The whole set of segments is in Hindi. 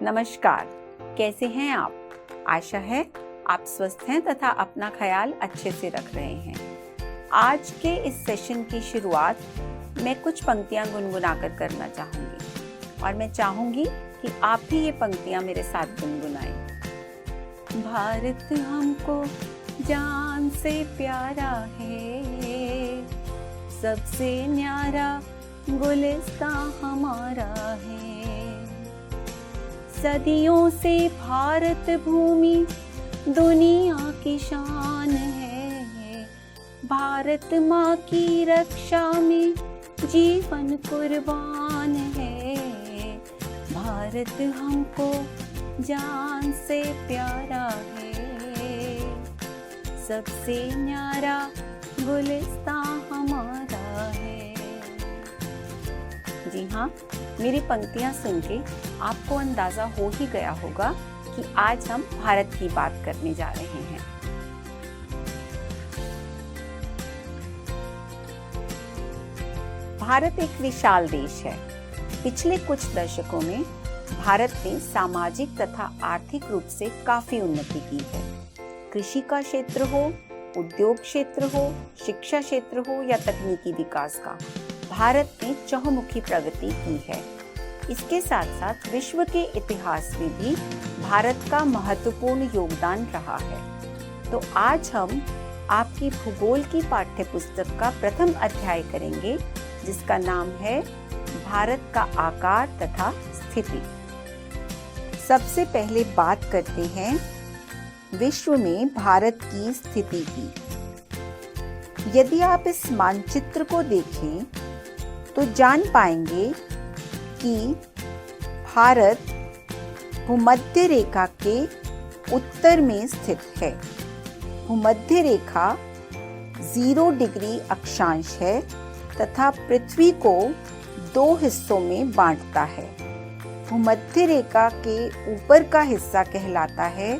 नमस्कार, कैसे हैं आप? आशा है आप स्वस्थ हैं तथा अपना ख्याल अच्छे से रख रहे हैं। आज के इस सेशन की शुरुआत मैं कुछ पंक्तियां गुनगुनाकर करना चाहूंगी और मैं चाहूंगी कि आप भी ये पंक्तियां मेरे साथ गुनगुनाएं। भारत हमको जान से प्यारा है, सबसे न्यारा गुलिस्तां हमारा है। सदियों से भारत भूमि दुनिया की शान है, भारत माँ की रक्षा में जीवन कुर्बान है। भारत हमको जान से प्यारा है, सबसे न्यारा गुलिस्तां हमारा है। जी हाँ, मेरी पंक्तियां सुन के आपको अंदाजा हो ही गया होगा कि आज हम भारत की बात करने जा रहे हैं। भारत एक विशाल देश है। पिछले कुछ दशकों में भारत ने सामाजिक तथा आर्थिक रूप से काफी उन्नति की है। कृषि का क्षेत्र हो, उद्योग क्षेत्र हो, शिक्षा क्षेत्र हो या तकनीकी विकास का, भारत ने चहुमुखी प्रगति की है। इसके साथ साथ विश्व के इतिहास में भी भारत का महत्वपूर्ण योगदान रहा है। तो आज हम आपकी भूगोल की पाठ्य पुस्तक का प्रथम अध्याय करेंगे, जिसका नाम है भारत का आकार तथा स्थिति। सबसे पहले बात करते हैं विश्व में भारत की स्थिति की। यदि आप इस मानचित्र को देखें तो जान पाएंगे कि भारत भूमध्य रेखा के उत्तर में स्थित है। भूमध्य रेखा 0 डिग्री अक्षांश है तथा पृथ्वी को 2 हिस्सों में बांटता है। भूमध्य रेखा के ऊपर का हिस्सा कहलाता है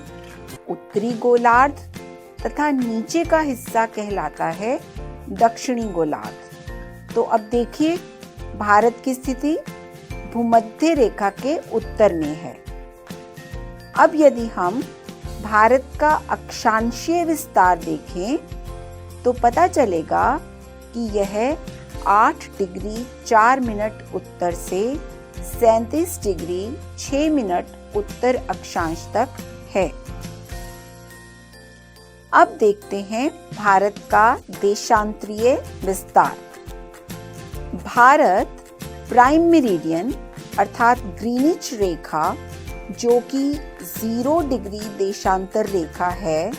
उत्तरी गोलार्ध तथा नीचे का हिस्सा कहलाता है दक्षिणी गोलार्ध। तो अब देखिए, भारत की स्थिति भूमध्य रेखा के उत्तर में है। अब यदि हम भारत का अक्षांशीय विस्तार देखें तो पता चलेगा कि यह 8 डिग्री 4 मिनट उत्तर से 37 डिग्री 6 मिनट उत्तर अक्षांश तक है। अब देखते हैं भारत का देशांतरीय विस्तार। भारत प्राइम मेरिडियन अर्थात ग्रीनिच रेखा, जो कि 0 डिग्री देशांतर रेखा है,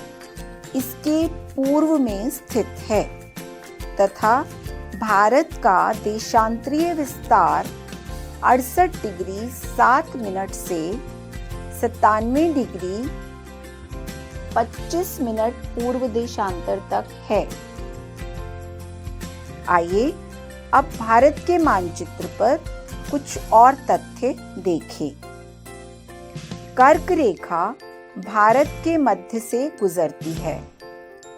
इसके पूर्व में स्थित है तथा भारत का देशांतरीय विस्तार 68 डिग्री 7 मिनट से 97 डिग्री 25 मिनट पूर्व देशांतर तक है। आइए अब भारत के मानचित्र पर कुछ और तथ्य देखें। कर्क रेखा भारत के मध्य से गुजरती है।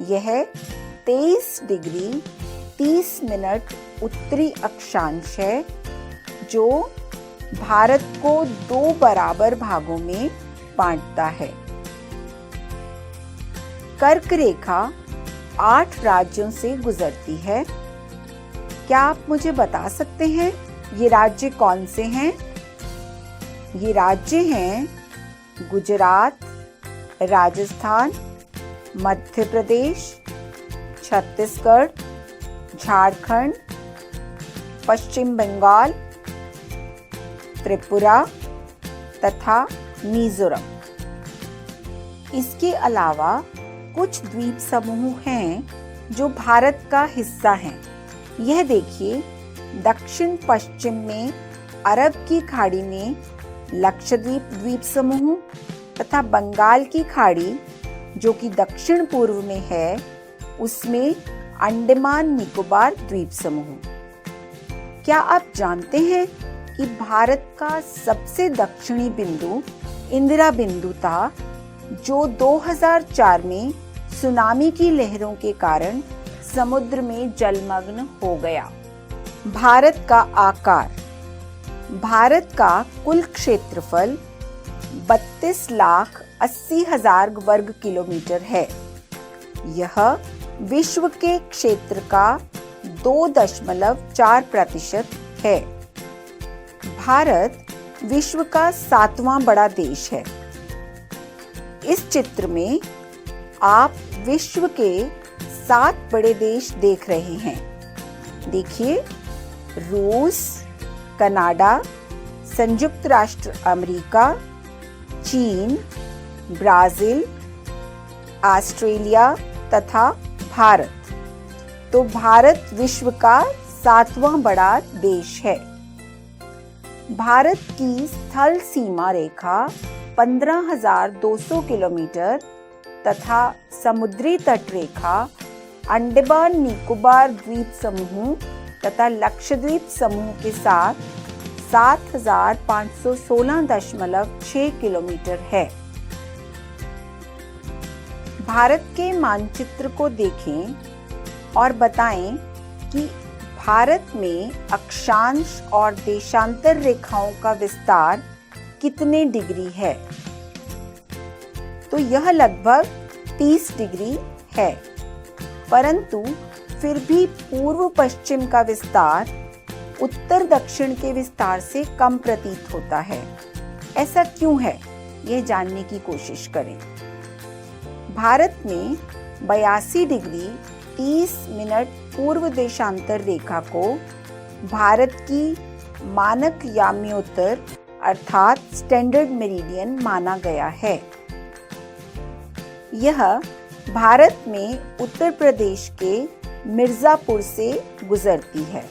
यह 23 डिग्री 30 मिनट उत्तरी अक्षांश है, जो भारत को 2 बराबर भागों में बांटता है। कर्क रेखा 8 राज्यों से गुजरती है। क्या आप मुझे बता सकते हैं ये राज्य कौन से हैं? ये राज्य हैं गुजरात, राजस्थान, मध्य प्रदेश, छत्तीसगढ़, झारखंड, पश्चिम बंगाल, त्रिपुरा तथा मिजोरम। इसके अलावा कुछ द्वीप समूह हैं जो भारत का हिस्सा हैं। यह देखिए, दक्षिण पश्चिम में अरब की खाड़ी में लक्षद्वीप द्वीप समूह तथा बंगाल की खाड़ी, जो कि दक्षिण पूर्व में है, उसमें अंडमान निकोबार द्वीप समूह। क्या आप जानते हैं कि भारत का सबसे दक्षिणी बिंदु इंदिरा बिंदु था, जो 2004 में सुनामी की लहरों के कारण समुद्र में जलमग्न हो गया। भारत का आकार। भारत का कुल क्षेत्रफल 32,80,000 वर्ग किलोमीटर है। यह विश्व के क्षेत्र का 2.4% है। भारत विश्व का 7वां बड़ा देश है। इस चित्र में आप विश्व के 7 बड़े देश देख रहे हैं। देखिए, रूस, कनाडा, संयुक्त राष्ट्र अमेरिका, चीन, ब्राजील, ऑस्ट्रेलिया तथा भारत। तो भारत विश्व का 7वां बड़ा देश है। भारत की स्थल सीमा रेखा 15,200 किलोमीटर तथा समुद्री तट रेखा अंडमान निकोबार द्वीप समूह तथा लक्षद्वीप समूह के साथ 7,516.6 किलोमीटर है। भारत के मानचित्र को देखें और बताएं कि भारत में अक्षांश और देशांतर रेखाओं का विस्तार कितने डिग्री है। तो यह लगभग 30 डिग्री है, परंतु फिर भी पूर्व पश्चिम का विस्तार उत्तर दक्षिण के विस्तार से कम प्रतीत होता है। ऐसा क्यों है, यह जानने की कोशिश करें। भारत में 82 डिग्री 30 मिनट पूर्व देशांतर रेखा को भारत की मानक याम्योत्तर अर्थात स्टैंडर्ड मेरिडियन माना गया है। यह भारत में उत्तर प्रदेश के मिर्जापुर से गुजरती है।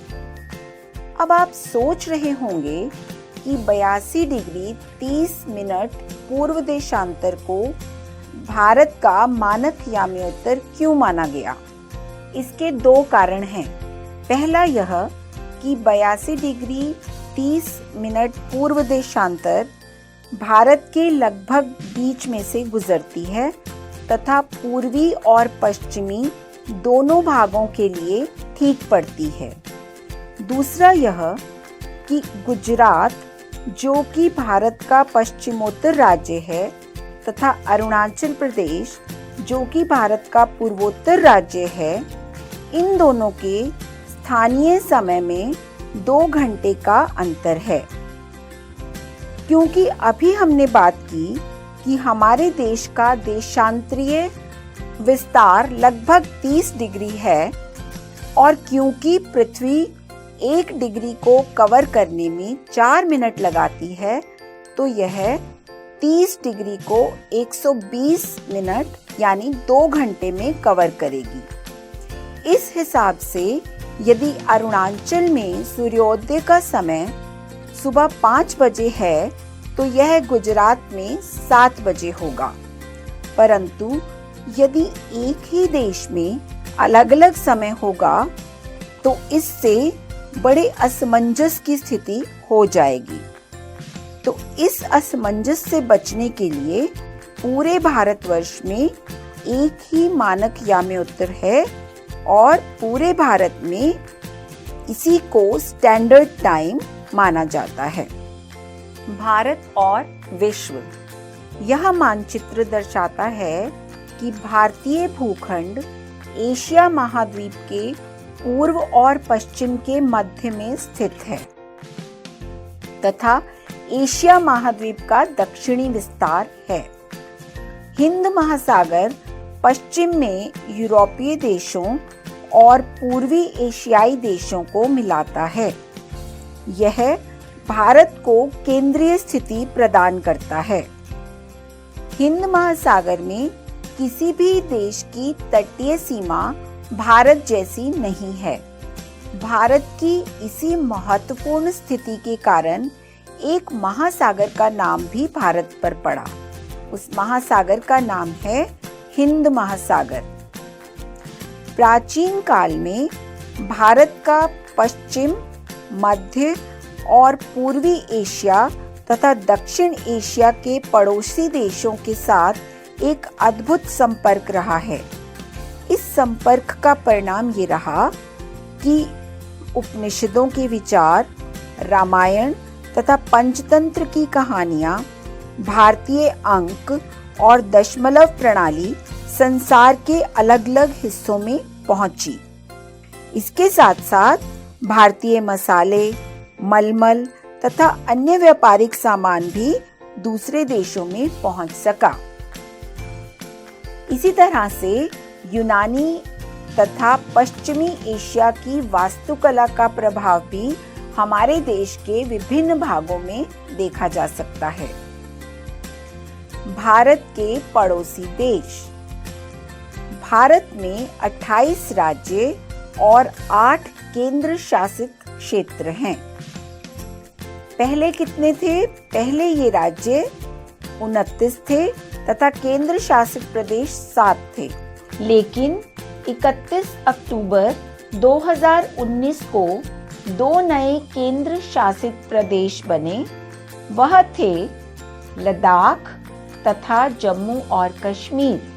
अब आप सोच रहे होंगे कि 82 डिग्री 30 मिनट पूर्व देशांतर को भारत का मानक याम्योत्तर क्यों माना गया। इसके 2 कारण हैं। पहला यह कि 82 डिग्री 30 मिनट पूर्व देशांतर भारत के लगभग बीच में से गुजरती है तथा पूर्वी और पश्चिमी दोनों भागों के लिए ठीक पड़ती है। दूसरा यह कि गुजरात, जो कि भारत का पश्चिमोत्तर राज्य है, तथा अरुणाचल प्रदेश, जो कि भारत का पूर्वोत्तर राज्य है, इन दोनों के स्थानीय समय में 2 घंटे का अंतर है। क्योंकि अभी हमने बात की कि हमारे देश का देशांतरीय विस्तार लगभग 30 डिग्री है और क्योंकि पृथ्वी 1 डिग्री को कवर करने में 4 मिनट लगाती है, तो यह 30 डिग्री को 120 मिनट यानी 2 घंटे में कवर करेगी। इस हिसाब से यदि अरुणाचल में सूर्योदय का समय सुबह 5 बजे है तो यह गुजरात में 7 बजे होगा। परंतु यदि एक ही देश में अलग अलग समय होगा तो इससे बड़े असमंजस की स्थिति हो जाएगी। तो इस असमंजस से बचने के लिए पूरे भारतवर्ष में एक ही मानक याम्योत्तर है और पूरे भारत में इसी को स्टैंडर्ड टाइम माना जाता है। भारत और विश्व। यह मानचित्र दर्शाता है कि भारतीय भूखंड एशिया महाद्वीप के पूर्व और पश्चिम के मध्य में स्थित है तथा एशिया महाद्वीप का दक्षिणी विस्तार है। हिंद महासागर पश्चिम में यूरोपीय देशों और पूर्वी एशियाई देशों को मिलाता है। यह भारत को केंद्रीय स्थिति प्रदान करता है। हिंद महासागर में किसी भी देश की तटीय सीमा भारत जैसी नहीं है। भारत की इसी महत्वपूर्ण स्थिति के कारण एक महासागर का नाम भी भारत पर पड़ा। उस महासागर का नाम है हिंद महासागर। प्राचीन काल में भारत का पश्चिम, मध्य और पूर्वी एशिया तथा दक्षिण एशिया के पड़ोसी देशों के साथ एक अद्भुत संपर्क रहा है। इस संपर्क का परिणाम ये रहा कि उपनिषदों के विचार, रामायण तथा पंचतंत्र की कहानियां भारतीय अंक और दशमलव प्रणाली संसार के अलग-अलग हिस्सों में पहुंची। इसके साथ साथ भारतीय मसाले, मलमल तथा अन्य व्यापारिक सामान भी दूसरे देशों में पहुंच सका। इसी तरह से यूनानी तथा पश्चिमी एशिया की वास्तुकला का प्रभाव भी हमारे देश के विभिन्न भागों में देखा जा सकता है। भारत के पड़ोसी देश। भारत में 28 राज्य और 8 केंद्र शासित क्षेत्र हैं। पहले कितने थे? पहले ये राज्य 29 थे तथा केंद्र शासित प्रदेश 7 थे। लेकिन 31 अक्टूबर 2019 को 2 नए केंद्र शासित प्रदेश बने। वह थे लद्दाख तथा जम्मू और कश्मीर।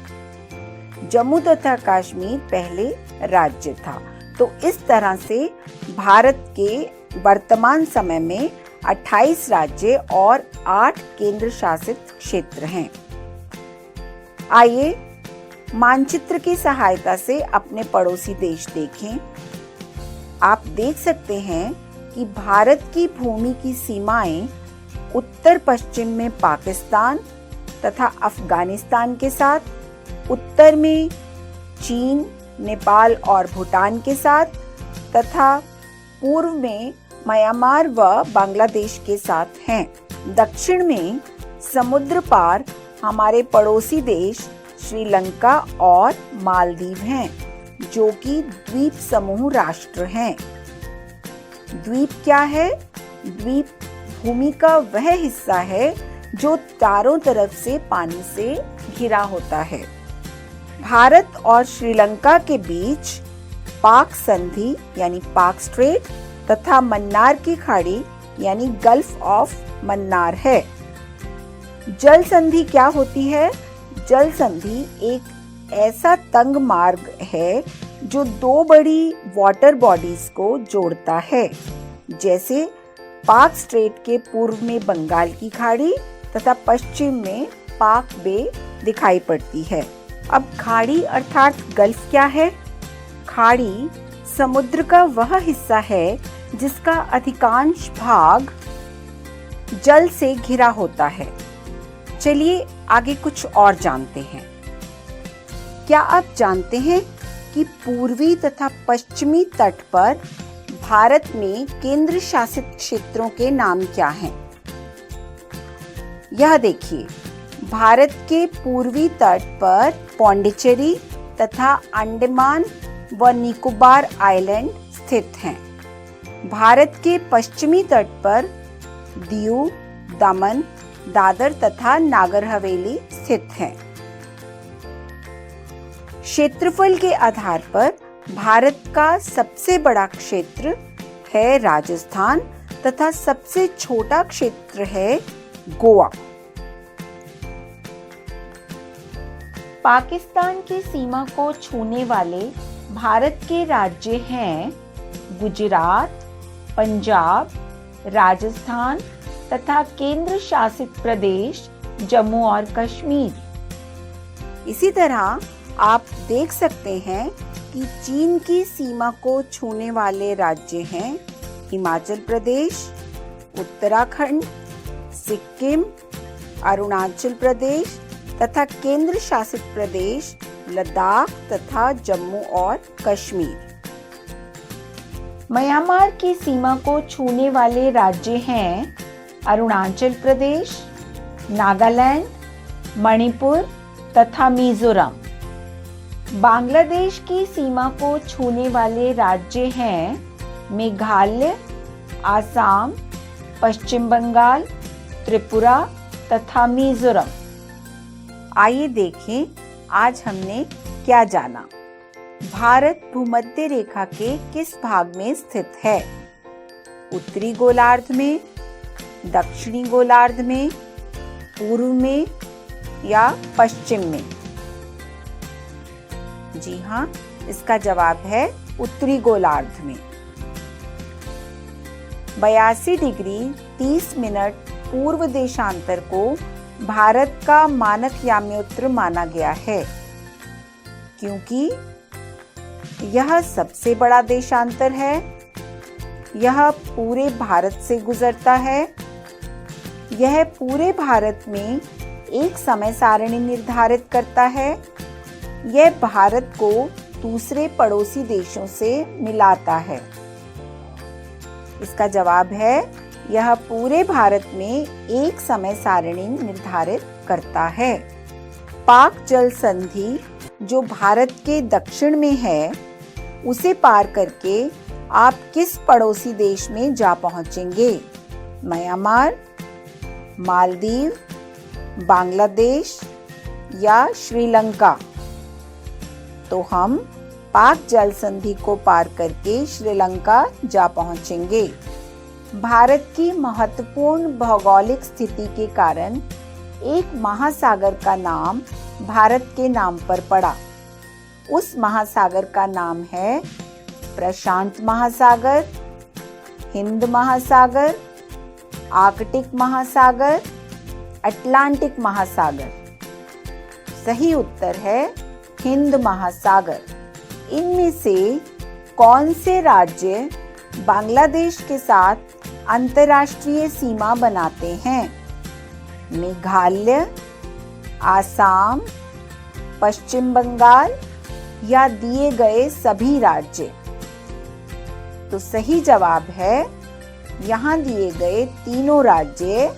जम्मू तथा कश्मीर पहले राज्य था। तो इस तरह से भारत के वर्तमान समय में 28 राज्य और 8 केंद्र शासित क्षेत्र हैं। आइए मानचित्र की सहायता से अपने पड़ोसी देश देखें। आप देख सकते हैं कि भारत की भूमि की सीमाएं उत्तर पश्चिम में पाकिस्तान तथा अफगानिस्तान के साथ, उत्तर में चीन, नेपाल और भूटान के साथ तथा पूर्व में म्यांमार व बांग्लादेश के साथ हैं। दक्षिण में समुद्र पार हमारे पड़ोसी देश श्रीलंका और मालदीव हैं, जो कि द्वीप समूह राष्ट्र हैं। द्वीप क्या है? द्वीप भूमि का वह हिस्सा है जो चारों तरफ से पानी से घिरा होता है। भारत और श्रीलंका के बीच पाक संधि यानी पाक स्ट्रेट तथा मन्नार की खाड़ी यानी गल्फ ऑफ मन्नार है। जल संधि क्या होती है? जल संधि एक ऐसा तंग मार्ग है जो 2 बड़ी वाटर बॉडीज को जोड़ता है, जैसे पाक स्ट्रेट के पूर्व में बंगाल की खाड़ी तथा पश्चिम में पाक बे दिखाई पड़ती है। अब खाड़ी अर्थात गल्फ क्या है? खाड़ी समुद्र का वह हिस्सा है जिसका अधिकांश भाग जल से घिरा होता है। चलिए आगे कुछ और जानते हैं। क्या आप जानते हैं कि पूर्वी तथा पश्चिमी तट पर भारत में केंद्र शासित क्षेत्रों के नाम क्या हैं? यह देखिए, भारत के पूर्वी तट पर पौंडीचेरी तथा अंडमान व निकोबार आइलैंड स्थित हैं। भारत के पश्चिमी तट पर दीव, दमन, दादर तथा नागर हवेली स्थित हैं। क्षेत्रफल के आधार पर भारत का सबसे बड़ा क्षेत्र है राजस्थान तथा सबसे छोटा क्षेत्र है गोवा। पाकिस्तान की सीमा को छूने वाले भारत के राज्य हैं गुजरात, पंजाब, राजस्थान तथा केंद्र शासित प्रदेश जम्मू और कश्मीर। इसी तरह आप देख सकते हैं कि चीन की सीमा को छूने वाले राज्य हैं हिमाचल प्रदेश, उत्तराखंड, सिक्किम, अरुणाचल प्रदेश तथा केंद्र शासित प्रदेश लद्दाख तथा जम्मू और कश्मीर। म्यांमार की सीमा को छूने वाले राज्य हैं अरुणाचल प्रदेश, नागालैंड, मणिपुर तथा मिजोरम। बांग्लादेश की सीमा को छूने वाले राज्य हैं मेघालय, आसाम, पश्चिम बंगाल, त्रिपुरा तथा मिजोरम। आइए देखें आज हमने क्या जाना। भारत भूमध्य रेखा के किस भाग में स्थित है? उत्तरी गोलार्ध में, दक्षिणी गोलार्ध में, पूर्व में या पश्चिम में? जी हाँ, इसका जवाब है उत्तरी गोलार्ध में। 82 डिग्री 30 मिनट पूर्व देशांतर को भारत का मानक याम्योत्र माना गया है, क्योंकि यह सबसे बड़ा देशांतर है। यह पूरे भारत से गुजरता है। यह पूरे भारत में एक समय सारणी निर्धारित करता है। यह भारत को दूसरे पड़ोसी देशों से मिलाता है। इसका जवाब है, यह पूरे भारत में एक समय सारणी निर्धारित करता है। पाक जल संधि जो भारत के दक्षिण में है, उसे पार करके आप किस पड़ोसी देश में जा पहुंचेंगे? म्यांमार, मालदीव, बांग्लादेश या श्रीलंका? तो हम पाक जल संधि को पार करके श्रीलंका जा पहुंचेंगे। भारत की महत्वपूर्ण भौगोलिक स्थिति के कारण एक महासागर का नाम भारत के नाम पर पड़ा। उस महासागर का नाम है प्रशांत महासागर, हिंद महासागर, आर्कटिक महासागर, अटलांटिक महासागर। सही उत्तर है हिंद महासागर। इनमें से कौन से राज्य बांग्लादेश के साथ अंतर्राष्ट्रीय सीमा बनाते हैं? मेघालय, आसाम, पश्चिम बंगाल या दिए गए सभी राज्य? तो सही जवाब है यहाँ दिए गए तीनों राज्य,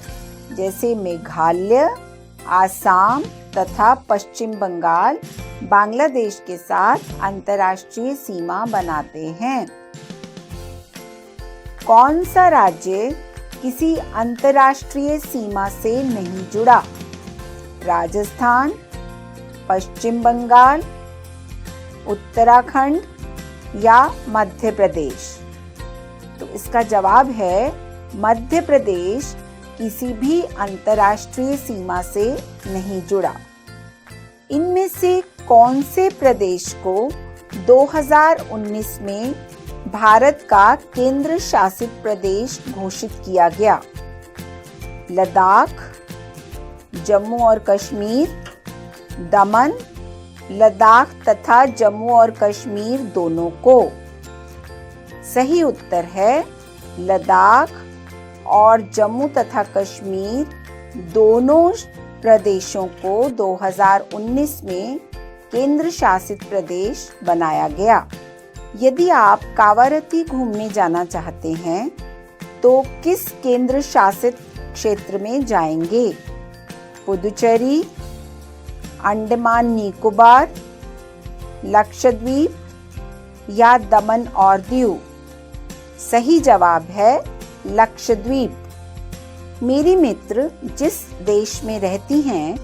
जैसे मेघालय, आसाम तथा पश्चिम बंगाल बांग्लादेश के साथ अंतर्राष्ट्रीय सीमा बनाते हैं। कौन सा राज्य किसी अंतर्राष्ट्रीय सीमा से नहीं जुड़ा? राजस्थान, पश्चिम बंगाल, उत्तराखंड या मध्य प्रदेश? तो इसका जवाब है मध्य प्रदेश किसी भी अंतर्राष्ट्रीय सीमा से नहीं जुड़ा। इनमें से कौन से प्रदेश को 2019 में भारत का केंद्र शासित प्रदेश घोषित किया गया? लद्दाख, जम्मू और कश्मीर, दमन, लद्दाख तथा जम्मू और कश्मीर दोनों को? सही उत्तर है लद्दाख और जम्मू तथा कश्मीर दोनों प्रदेशों को 2019 में केंद्र शासित प्रदेश बनाया गया। यदि आप कावारती घूमने जाना चाहते हैं तो किस केंद्र शासित क्षेत्र में जाएंगे? पुदुचेरी, अंडमान निकोबार, लक्षद्वीप या दमन और दीव? सही जवाब है लक्षद्वीप। मेरी मित्र जिस देश में रहती हैं,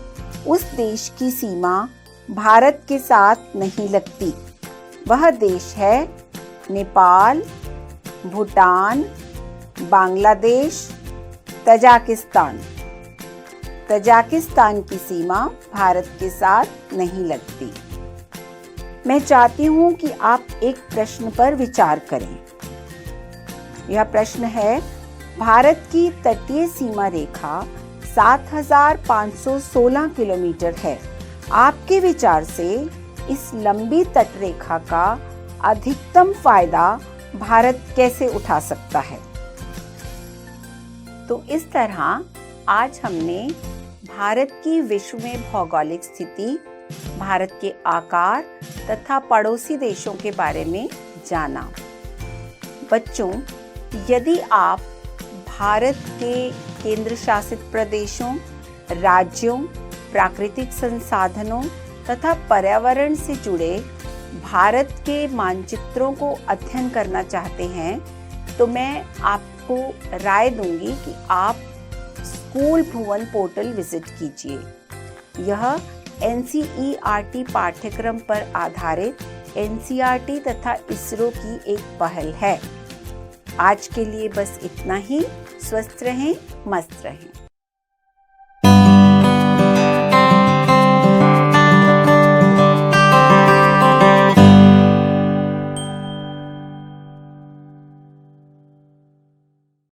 उस देश की सीमा भारत के साथ नहीं लगती। वह देश है नेपाल, भूटान, बांग्लादेश, तजाकिस्तान। तजाकिस्तान की सीमा भारत के साथ नहीं लगती। मैं चाहती हूँ कि आप एक प्रश्न पर विचार करें। यह प्रश्न है, भारत की तटीय सीमा रेखा 7,516 किलोमीटर है। आपके विचार से इस लंबी तटरेखा का अधिकतम फायदा भारत कैसे उठा सकता है? तो इस तरह आज हमने भारत की विश्व में भौगोलिक स्थिति, भारत के आकार तथा पड़ोसी देशों के बारे में जाना। बच्चों, यदि आप भारत के केंद्र शासित प्रदेशों, राज्यों, प्राकृतिक संसाधनों तथा पर्यावरण से जुड़े भारत के मानचित्रों को अध्ययन करना चाहते हैं, तो मैं आपको राय दूंगी कि आप स्कूल भुवन पोर्टल विजिट कीजिए। यह NCERT पाठ्यक्रम पर आधारित NCERT तथा इसरो की एक पहल है। आज के लिए बस इतना ही। स्वस्थ रहें, मस्त रहें।